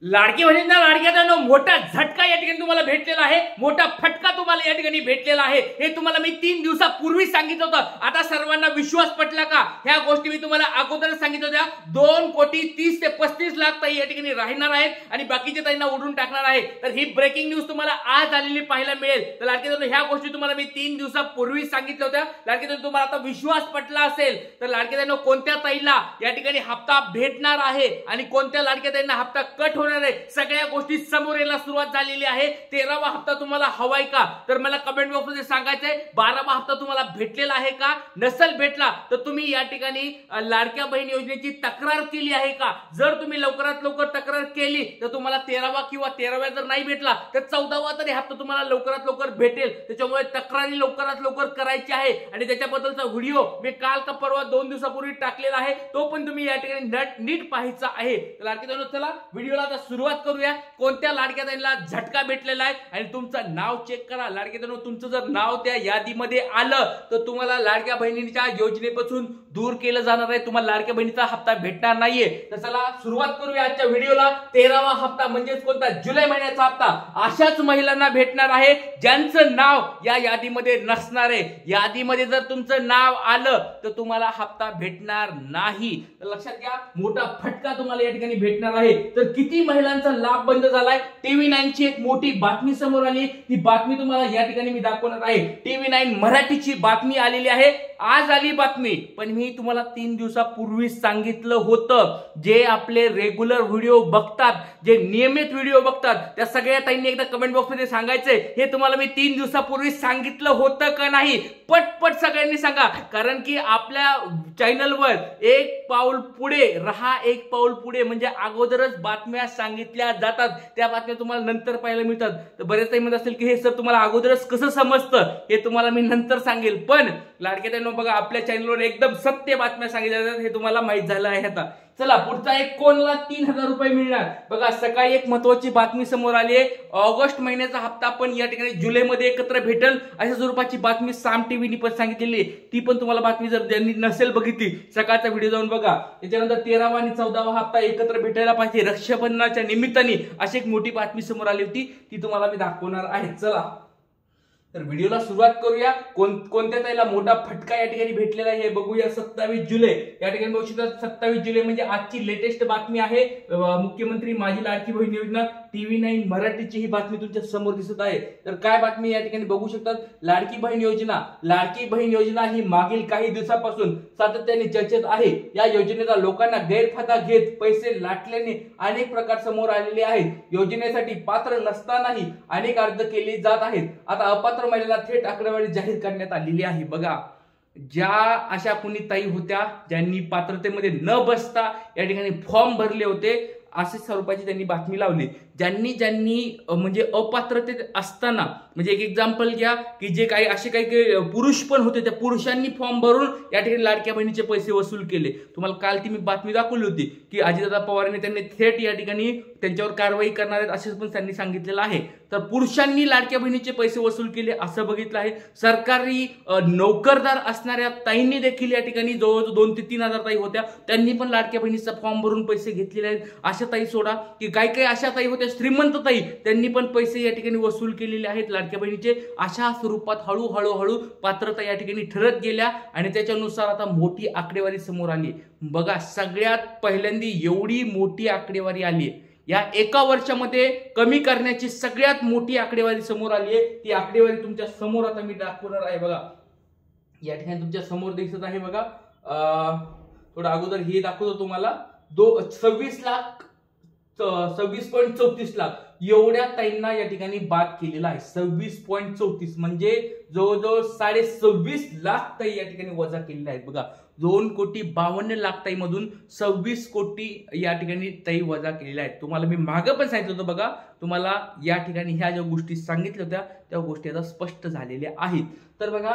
लाडकी बहिणींना लाडक्याचा मोठा झटका या ठिकाणी तुम्हाला भेटलेला आहे, मोठा फटका तुम्हाला या ठिकाणी भेटलेला आहे। हे तुम्हाला मी 3 दिवसापूर्वी सांगितलं होतं। आता सर्वांना विश्वास पटला का? ह्या गोष्टी मी तुम्हाला अगोदरच सांगितलं होत्या। 2,30,00,000 ते 35,00,000 ताई या ठिकाणी राहणार आहेत आणि बाकीचे ताईंना उडून टाकणार आहे। तर ही ब्रेकिंग न्यूज तुम्हाला आज आलेली पाहायला मिळेल। तर लाडक्याचा ह्या गोष्टी तुम्हाला मी 3 दिवसापूर्वी सांगितल्या होत्या। लाडक्याचा तुम्हाला आता विश्वास पटला असेल तर लाडक्याचा कोणत्या ताईला या ठिकाणी हप्ता भेटणार आहे आणि कोणत्या लाडक्या ताईंना हप्ता कट सगळ्या गोष्टी समोर यायला सुरुवात झालेली आहे। 13वा हप्ता तुम्हाला हवाय का? तर मला कमेंट बॉक्स मध्ये सांगायचंय। 12वा हप्ता तुम्हाला भेटलेला आहे का? नसेल भेटला तर तुम्ही या ठिकाणी लाडक्या बहीण योजनेची तक्रार केली आहे का? जर तुम्ही लवकरात लवकर तक्रार केली तर तुम्हाला 13वा किंवा 13व्या जर नाही भेटला तर 14वा तरी हप्ता तुम्हाला लवकरात लवकर भेटेल। त्याच्यामुळे तक्रारी लवकरात लवकर करायची आहे आणि त्याच्याबद्दलचा व्हिडिओ मी काल का परवा 2 दिवसापूर्वी टाकलेला आहे, तो पण तुम्ही या ठिकाणी नीट पाहायचा आहे। तर लाडक्या चला व्हिडिओला सुरुवात करूया। कोणत्या लाडक्या ताईंना झटका भेटलेला आहे आणि तुमचं नाव चेक करा। लाडक्या ताईंनो तुमचं जर नाव त्या यादीमध्ये आलं तर तुम्हाला लाडक्या बहिणीच्या योजनेपासून दूर केलं जाणार आहे, तुम्हाला लाडक्या बहिणीचा हप्ता भेटणार नाहीये। तर चला सुरुवात करूया आजच्या व्हिडिओला। 13वा हप्ता म्हणजे कोणता? जुलै महिन्याचा हप्ता अशाच महिलांना भेटणार आहे ज्यांचं नाव या यादीमध्ये नसणार आहे। यादीमध्ये जर तुमचं नाव आलं तर तुम्हाला हप्ता भेटणार नाही। तर लक्षात घ्या, मोठा फटका तुम्हाला या ठिकाणी भेटणार आहे। तर किती महिलांचा लाभ बंद झालाय? TV9 ची एक मोठी बातमी समोर आली, ती बातमी तुम्हाला या ठिकाणी मी दाखवणार आहे। TV9 मराठीची बातमी आलेली आहे, आज आली बातमी, पण मी तुम्हाला 3 दिवसापूर्वी सांगितलं होतं। जे आपले रेग्युलर व्हिडिओ बघतात, जे नियमित व्हिडिओ बघतात, त्या सगळ्या ताईंनी एकदा कमेंट बॉक्स मध्ये सांगायचंय हे तुम्हाला मी 3 दिवसापूर्वी सांगितलं होतं का नाही? पटपट सगळ्यांनी सांगा, कारण की आपल्या चॅनलवर एक पाऊल पुढे रहा, एक पाऊल पुढे म्हणजे अगोदरच बातम्या सांगितल्या जातात, त्या बातम्या तुम्हाला नंतर पाहायला मिळतात। तर बरेच ताई म्हणत असेल की हे सर तुम्हाला अगोदरच कसं समजतं? हे तुम्हाला मी नंतर सांगेल, पण लाडक्या ताईंनो बघा आपल्या चॅनलवर एकदम सत्य बातम्या सांगितल्या जातात, हे तुम्हाला माहित झालं आहे। आता चला पुढचा एक कोणला 3,000 रुपये मिळणार बघा। सकाळी एक महत्त्वाची बातमी समोर आली आहे, ऑगस्ट महिन्याचा हप्ता पण या ठिकाणी जुलैमध्ये एकत्र भेटेल अशा स्वरूपाची बातमी साम टीव्हीने पण सांगितलेली आहे। ती पण तुम्हाला बातमी जर ज्यांनी नसेल बघितली सकाळचा व्हिडिओ जाऊन बघा। त्याच्यानंतर 13वा आणि 14वा हप्ता एकत्र भेटायला पाहिजे रक्षाबंधनाच्या निमित्ताने अशी एक मोठी बातमी समोर आली होती, ती तुम्हाला मी दाखवणार आहे। चला तर व्हिडिओला सुरुवात करूया। कोणत्या ताईला मोठा फटका या ठिकाणी भेटलेला आहे हे बघूया। 27 जुलै या ठिकाणी बघू शकता, 27 जुलै म्हणजे आजची लेटेस्ट बातमी आहे। मुख्यमंत्री माझी लाडकी बहीण योजना TV9 मराठीची ही बातमी तुमच्या समोर दिसत आहे। तर काय बातमी या ठिकाणी बघू शकतात? लाडकी बहीण योजना ही मागील काही दिवसापासून सातत्याने चर्चेत आहे। या योजनेचा लोकांना गैरफायदा घेत पैसे लाटल्याने अनेक प्रकार समोर आलेले आहेत। योजनेसाठी पात्र नसतानाही अनेक अर्ज केले जात आहेत। आता अपात्र महिलांना थेट आकडेवारी जाहीर करण्यात आलेली आहे। बघा, ज्या अशा कुणी ताई होत्या ज्यांनी पात्रतेमध्ये न बसता या ठिकाणी फॉर्म भरले होते, असे स्वरूपाची त्यांनी बातमी लावली। ज्यांनी म्हणजे अपात्रतेत असताना, म्हणजे एक एक्झाम्पल घ्या की जे काही असे काही पुरुष पण होते, त्या पुरुषांनी फॉर्म भरून या ठिकाणी लाडक्या बहिणीचे पैसे वसूल केले। तुम्हाला काल ती मी बातमी दाखवली होती की अजितदादा पवारांनी त्यांनी थेट या ठिकाणी त्यांच्यावर कारवाई करणार आहेत असे पण त्यांनी सांगितलेलं आहे। तर पुरुषांनी लाडक्या बहिणीचे पैसे वसूल केले असं बघितलं आहे। सरकारी नोकरदार असणाऱ्या ताईंनी देखील या ठिकाणी जवळजवळ 2,000 ते 3,000 ताई होत्या, त्यांनी पण लाडक्या बहिणीचा फॉर्म भरून पैसे घेतलेले आहेत। अशा ताई सोडा की काही अशा ताई होत्या श्रीमंत ताई, त्यांनी पण पैसे या ठिकाणी वसूल केलेले आहेत लाडक्या बहिणीचे। अशा स्वरूपात हळूहळू पात्रता या ठिकाणी ठरत गेल्या आणि त्याच्यानुसार आता मोठी आकडेवारी समोर आली। बघा, सगळ्यात पहिल्यांदा एवढी मोठी आकडेवारी आली या एका वर्षामध्ये कमी करण्याची सगळ्यात मोठी आकडेवारी समोर आली आहे। ती आकडेवारी तुमच्या समोर आता मी दाखवणार आहे। बघा, या ठिकाणी तुमच्या समोर दिसत आहे। बघा, थोडं अगोदर हे दाखवतो तुम्हाला। 26.34 लाख एवढ्या ताईंना या ठिकाणी बाद केलेला आहे। 26.34 म्हणजे जवळजवळ 26.5 लाख ताई या ठिकाणी वजा केलेल्या आहेत। बघा, 2,52,00,000 ताई मधून 26 कोटी या ठिकाणी ताई वजा केलेल्या आहेत। तुम्हाला मी मागे पण सांगितलं होतं, बघा तुम्हाला या ठिकाणी ह्या ज्या गोष्टी सांगितल्या होत्या त्या गोष्टी आता स्पष्ट झालेल्या आहेत। तर बघा,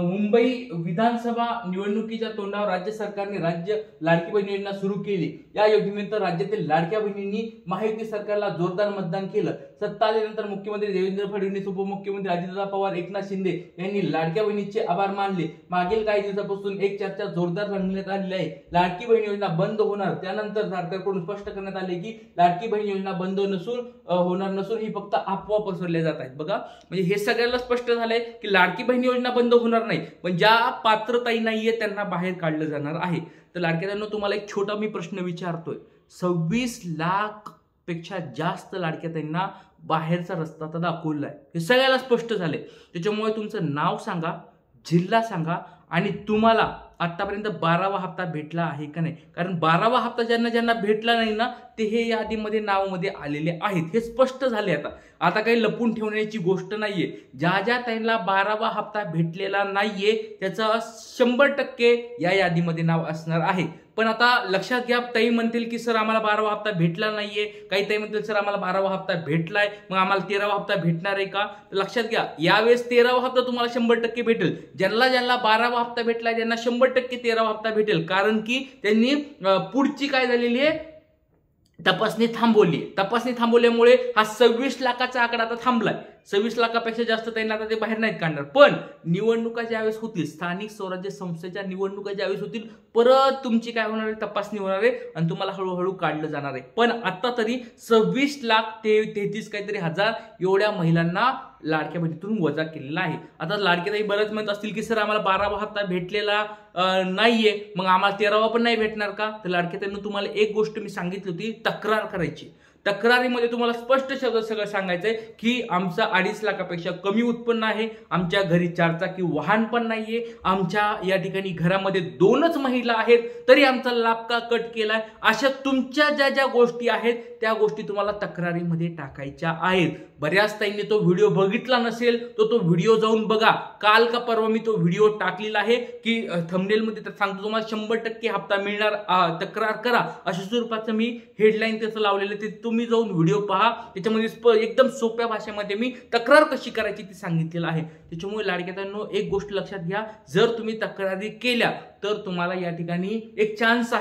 मुंबई विधानसभा निवडणुकीच्या तोंडावर राज्य सरकारने राज्य लाडकी बहीण योजना सुरू केली। या योजनेनंतर राज्यातील लाडक्या बहिणींनी महायुती सरकारला जोरदार मतदान केलं। सत्ता आल्यानंतर मुख्यमंत्री देवेंद्र फडणवीस, उपमुख्यमंत्री अजितदादा पवार, एकनाथ शिंदे यांनी लाडक्या बहिणीचे आभार मानले। मागील काही दिवसापासून एक चर्चा चर्चा जोरदार रंगण्यात आलेली आहे. लाडकी बहीण योजना बंद होणार, त्यानंतर सरकारकडून स्पष्ट करण्यात आले की लाडकी बहीण योजना बंद होणार नसून ही फक्त अफवा पसरल्या जात आहेत. बघा, म्हणजे हे सगळ्यांना स्पष्ट झालंय की लाडकी बहीण योजना बंद होणार नाही, पण ज्या पात्रताई नाहीये त्यांना बाहेर काढलं जाणार आहे. तर लाडक्यांनो, तुम्हाला एक छोटा मी प्रश्न विचारतोय. 26 लाख पेक्षा जास्त लाडक्याताईंना बाहेरचा रस्ता आता दाखवलाय, हे सगळ्याला स्पष्ट झाले. त्याच्यामुळे तुमचं नाव सांगा, जिल्हा सांगा आणि तुम्हाला आतापर्यंत 12वा हप्ता भेटला आहे का नाही. कारण 12वा हप्ता ज्यांना ज्यांना भेटला नाही ना, ते हे यादीमध्ये नावामध्ये आलेले आहेत, हे स्पष्ट झाले. आता काही लपून ठेवण्याची गोष्ट नाहीये. ज्या त्यांना 12वा हप्ता भेटलेला नाहीये त्याचं 100% या यादीमध्ये नाव असणार आहे. पण आता लक्षात घ्या, ताई म्हणतील की सर आम्हाला 12वा हप्ता भेटला नाहीये, काही ताई म्हणतील सर आम्हाला 12वा हप्ता भेटलाय, मग आम्हाला 13वा हप्ता भेटणार आहे का. लक्षात घ्या, यावेळेस 13वा हप्ता तुम्हाला 100% भेटेल. ज्यांना 12वा हप्ता भेटलाय त्यांना 100% 13वा हप्ता भेटेल. कारण की त्यांनी पुढची काय झालेली आहे, तपासणी थांबवल्यामुळे हा 26 लाखाचा आकडा आता थांबलाय. 26 लाखापेक्षा जास्त त्यांना आता ते बाहेर नाहीत काढणार. पण निवडणुका ज्यावेळेस होतील, स्थानिक स्वराज्य संस्थेच्या निवडणुका ज्यावेळेस होतील, परत तुमची काय होणार आहे, तपासणी होणार आहे आणि तुम्हाला हळूहळू काढलं जाणार आहे. पण आता तरी 26,33,000 काहीतरी एवढ्या महिलांना लाडक्या बहिणीतून वजा केलेला आहे. आता लाडक्याताई बरेच म्हणत असतील की सर आम्हाला 12वा हप्ता भेटलेला नाहीये, मग आम्हाला 13वा पण नाही भेटणार का. तर लाडक्याताईंना तुम्हाला एक गोष्ट मी सांगितली होती, तक्रार करायची. तक्रारीमध्ये तुम्हाला स्पष्ट शब्द सगळं सांगायचंय की आमचं 2.5 लाखापेक्षा कमी उत्पन्न आहे, आमच्या घरी 4 चाकी वाहन पण नाहीये, आमच्या या ठिकाणी घरामध्ये 2च महिला आहेत, तरी आमचा लाभ का कट केलाय. अशा तुमच्या ज्या गोष्टी आहेत त्या गोष्टी तुम्हाला तक्रारीमध्ये टाकायच्या आहेत. बऱ्याच ताईंनी तो व्हिडिओ बघितला नसेल तो व्हिडिओ जाऊन बघा. काल का परवा मी तो व्हिडिओ टाकलेला आहे की थंबनेलमध्ये तर सांगतो तुम्हाला 100% हप्ता मिळणार, तक्रार करा, अशा स्वरूपाचं मी हेडलाईन त्याचं लावलेलं, ते तुम्ही जाऊन व्हिडिओ पहा. त्याच्यामध्ये एकदम सोप्या भाषेमध्ये मी तक्रार कशी करायची ती सांगितलेलं आहे. त्याच्यामुळे लाडक्याताईंनो, एक गोष्ट लक्षात घ्या, जर तुम्ही तक्रारी केल्या तर तुम्हाला या ठिकाणी एक चान्स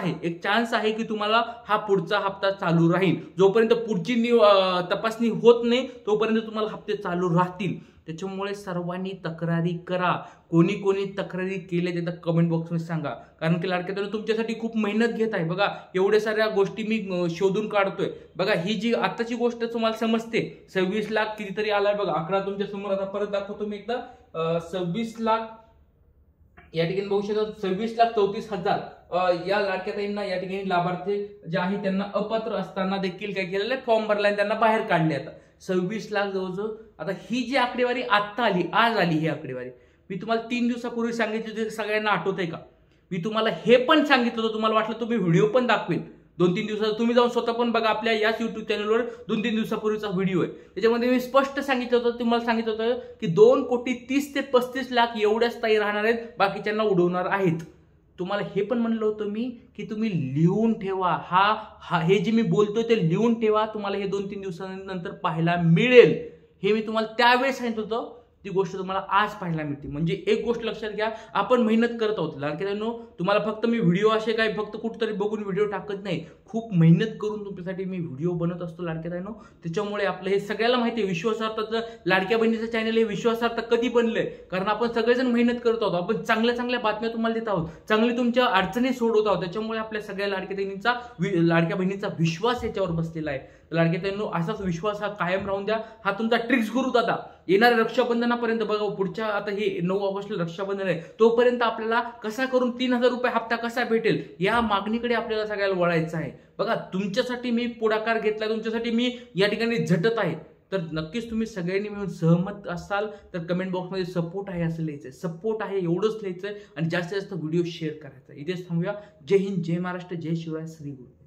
आहे की तुम्हाला हा पुढचा हप्ता चालू राहील. जोपर्यंत पुढची तपासणी होत नाही तोपर्यंत तुम्हाला हप्ते चालू राहतील. त्याच्यामुळे सर्वांनी तक्रारी करा. कोणी तक्रारी केल्या ते कमेंट बॉक्समध्ये सांगा. कारण की लाडक्याताईंनो, तुमच्यासाठी खूप मेहनत घेत आहे. बघा, एवढ्या साऱ्या गोष्टी मी शोधून काढतोय. बघा, ही जी आताची गोष्ट तुम्हाला समजते, 26 लाख कितीतरी आलाय. बघा, आकडा तुमच्या समोर आता परत दाखवतो मी एकदा. 26 लाख या ठिकाणी बघू शकता, 26,34,000 या लाडक्याताईंना या ठिकाणी लाभार्थी जे आहे त्यांना अपात्र असताना देखील काय केलेलं आहे, फॉर्म भरला आणि त्यांना बाहेर काढले. आता 26 लाख जवळजवळ. आता ही जी आकडेवारी आत्ता आली, आज आली ही आकडेवारी, मी तुम्हाला 3 दिवसापूर्वी सांगितली होती, सगळ्यांना आठवतंय का. मी तुम्हाला हे पण सांगितलं होतं, तुम्हाला वाटलं तुम्ही व्हिडिओ पण दाखवेल 2-3 दिवसात. तुम्ही जाऊन स्वतः पण बघा, आपल्या याच युट्यूब चॅनलवर 2-3 दिवसापूर्वीचा व्हिडिओ आहे. त्याच्यामध्ये मी स्पष्ट सांगितलं होतं, तुम्हाला सांगितलं होतं की 2,30,00,000 ते 35,00,000 एवढ्याच ताई राहणार आहेत, बाकीच्यांना उडवणार आहेत. तुम्हाला हे पण म्हणलं होतं मी की तुम्ही लिहून ठेवा, हे जे मी बोलतोय ते लिहून ठेवा, तुम्हाला हे 2-3 दिवसानंतर पाहायला मिळेल. हे मी तुम्हाला त्यावेळेस सांगितलं होतं, ती गोष्ट तुम्हाला आज पाहायला मिळते. म्हणजे एक गोष्ट लक्षात घ्या, आपण मेहनत करत आहोत लाडक्यांनो. तुम्हाला फक्त मी व्हिडिओ असे काय फक्त कुठेतरी बघून व्हिडिओ टाकत नाही, खूप मेहनत करून तुमच्यासाठी मी व्हिडिओ बनवत असतो लाडक्यांनो. त्याच्यामुळे आपलं हे सगळ्याला माहिती आहे, विश्वासार्थाचं लाडक्या बहिणीचं चॅनल हे विश्वासार्थ कधी बनलंय, कारण आपण सगळेजण मेहनत करत आहोत. आपण चांगल्या बातम्या तुम्हाला देत आहोत, चांगली तुमच्या अडचणी सोडवत आहोत. त्याच्यामुळे आपल्या सगळ्या लाडक्या बहिणींचा विश्वास याच्यावर बसलेला आहे. लाडक्यांनो, असाच विश्वास हा कायम राहून द्या. हा तुमचा ट्रिक्स गुरु दादा. येणाऱ्या रक्षाबंधनापर्यंत बघा, पुढच्या आता हे 9 ऑगस्टला रक्षाबंधन आहे, तोपर्यंत आपल्याला कसा करून 3,000 रुपये हप्ता कसा भेटेल या मागणीकडे आपल्याला सगळ्याला वळायचं आहे. बघा, तुमच्यासाठी मी पुढाकार घेतला, तुमच्यासाठी मी या ठिकाणी झटत आहे. तर नक्कीच तुम्ही सगळ्यांनी मिळून सहमत असाल तर कमेंट बॉक्समध्ये सपोर्ट आहे असं लिहायचंय, सपोर्ट आहे एवढंच लिहायचंय आणि जास्तीत जास्त व्हिडिओ शेअर करायचा. इथेच थांबूया. जय हिंद, जय महाराष्ट्र, जय शिवराय, श्री गुरु.